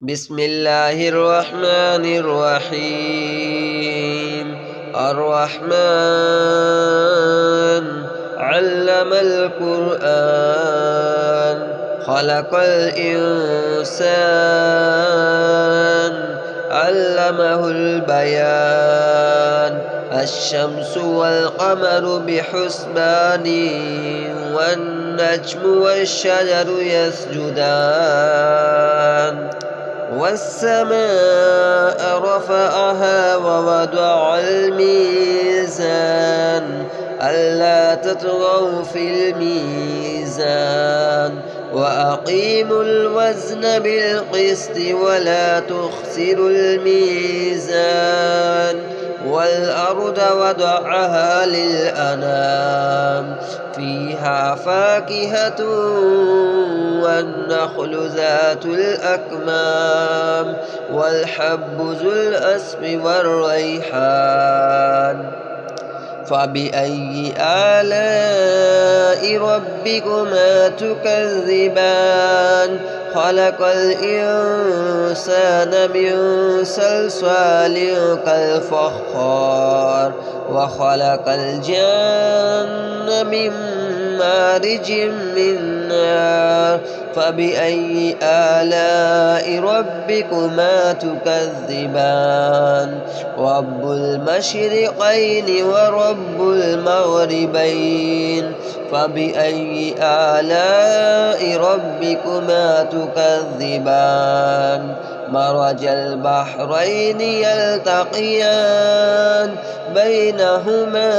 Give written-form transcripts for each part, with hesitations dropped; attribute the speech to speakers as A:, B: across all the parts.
A: بسم الله الرحمن الرحيم. الرحمن علم القرآن خلق الإنسان علمه البيان. الشمس والقمر بحسبان والنجم والشجر يسجدان والسماء رفعها ووضع الميزان ألا تطغوا في الميزان وأقيموا الوزن بالقسط ولا تخسروا الميزان والأرض وضعها للأنام فيها فاكهة والنخل ذات الأكمام والحب ذو الأسف والريحان. فبأي آلاء ربكما تكذبان؟ خلق الإنسان من صلصال كالفخار وخلق الجن من مارج من نار. فبأي آلاء ربكما تكذبان؟ رب المشرقين ورب المغربين. فبأي آلاء ربكما تكذبان؟ مرج البحرين يلتقيان بينهما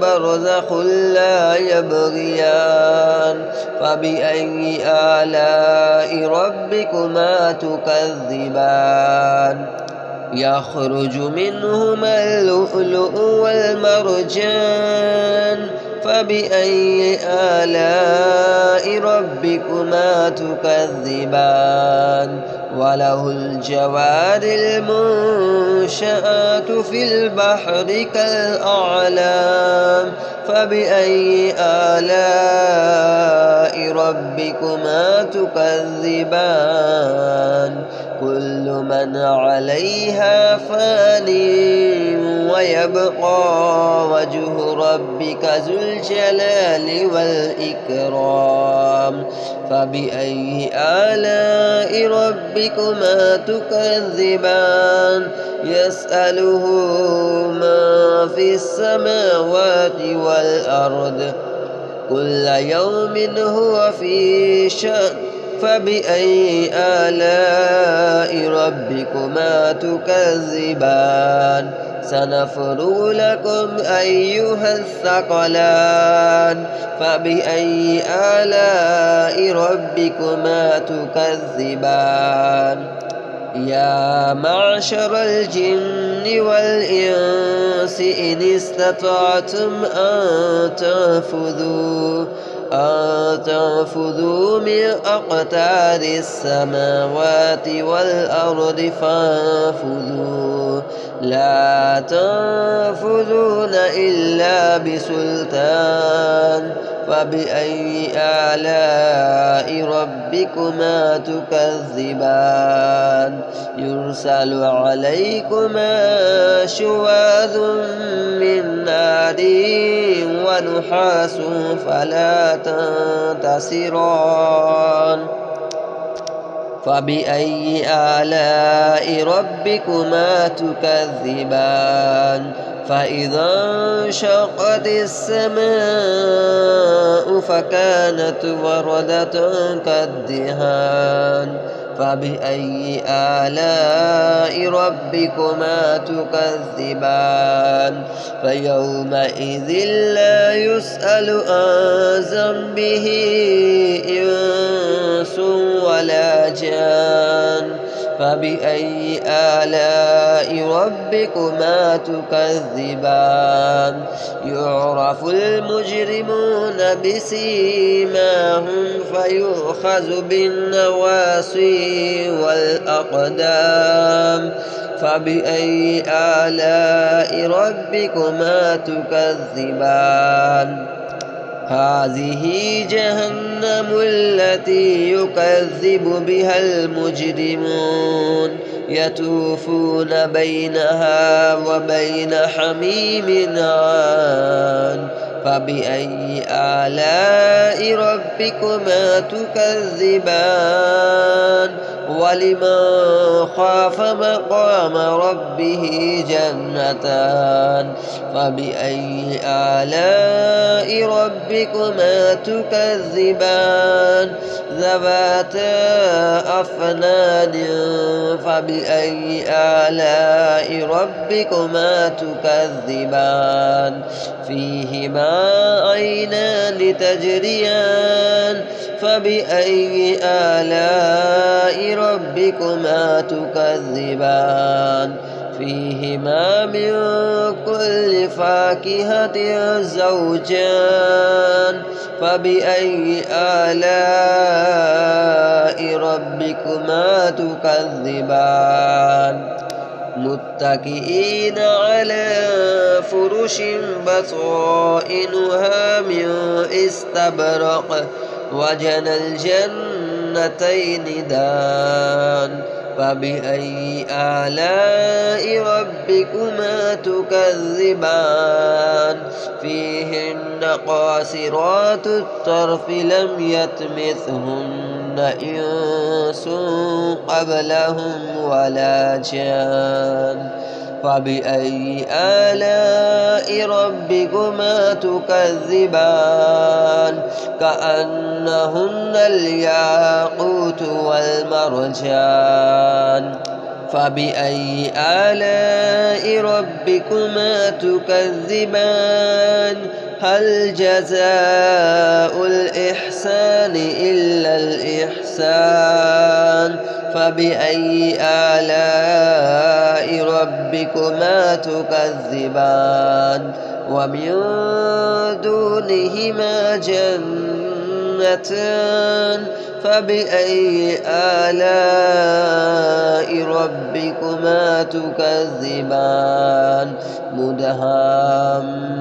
A: برزخ لا يبغيان. فبأي آلاء ربكما تكذبان؟ يخرج منهما اللؤلؤ والمرجان. فبأي آلاء ربكما تكذبان؟ وله الجوار المنشآت في البحر كالأعلام. فبأي آلاء ربكما تكذبان؟ كل من عليها فان ويبقى وجه ربك ذو الجلال والإكرام. فبأي آلاء ربكما تكذبان؟ يسأله ما في السماوات والأرض كل يوم هو في شأن. فبأي آلاء ربكما تكذبان؟ سنفرغ لكم أيها الثقلان. فبأي آلاء ربكما تكذبان؟ يا معشر الجن والإنس إن استطعتم أن تنفذوا من أقطار السماوات والأرض فانفذوا لا تنفذون إلا بسلطان. فبأي آلاء ربكما تكذبان؟ يرسل عليكما شواظ من نار ونحاس فلا تنتصران. فبأي آلاء ربكما تكذبان؟ فإذا انشقت السماء فكانت وردة كالدهان. فبأي آلاء ربكما تكذبان؟ فيومئذ لا يسأل عن ذنبه إنس ولا جان. فبأي آلاء ربكما تكذبان؟ يعرف المجرمون بسيماهم فيؤخذ بالنواصي والأقدام. فبأي آلاء ربكما تكذبان؟ هذه جهنم التي يكذب بها المجرمون يطوفون بينها وبين حميم آن فبأي آلاء ربكما تكذبان ولمن خاف مقام ربه جنتان فبأي آلاء ربكما تكذبان ذواتا أفنان فبأي آلاء ربكما تكذبان فيهما عينان تجريان فبأي آلاء ربكما تكذبان فيهما من كل فاكهة زوجان فبأي آلاء ربكما تكذبان متكئين على فرش بطائنها من استبرق وجنى الجنتين دان فبأي آلاء ربكما تكذبان فيهن قاصرات الطرف لم يطمثهن إنس قبلهم ولا جان فبأي آلاء ربكما تكذبان كأنهن الياقوت والمرجان فبأي آلاء ربكما تكذبان هل جزاء الإحسان إلا الإحسان فبأي آلاء ربكما تكذبان ومن دونهما جنتان فبأي آلاء ربكما تكذبان مدهامتان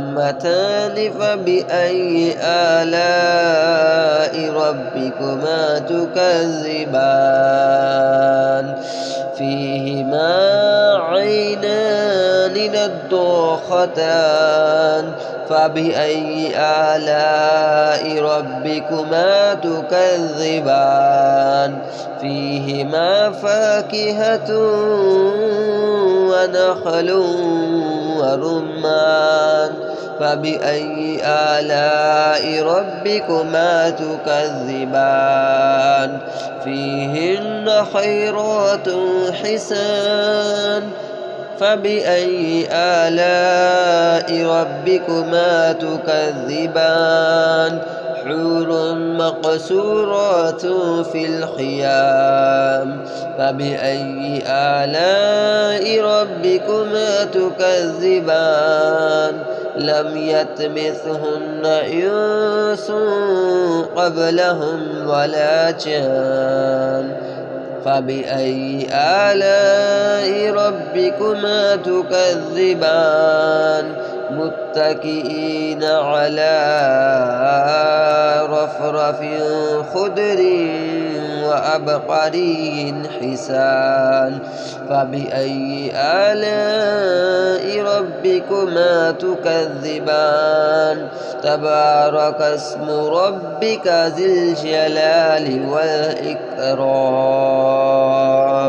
A: فبأي آلاء ربكما تكذبان فيهما عينان نضاختان فبأي آلاء ربكما تكذبان فيهما فاكهة ونخل ورمان فبأي آلاء ربكما تكذبان فيهن خيرات حسان فبأي آلاء ربكما تكذبان حور مقصورات في الخيام فبأي آلاء ربكما تكذبان لم يطمثهن إنس قبلهم ولا جان فبأي آلاء ربكما تكذبان متكئين على رفرف خضر وعبقري حسان فبأي آلاء ربكما تكذبان تبارك اسم ربك ذي الجلال والإكرام.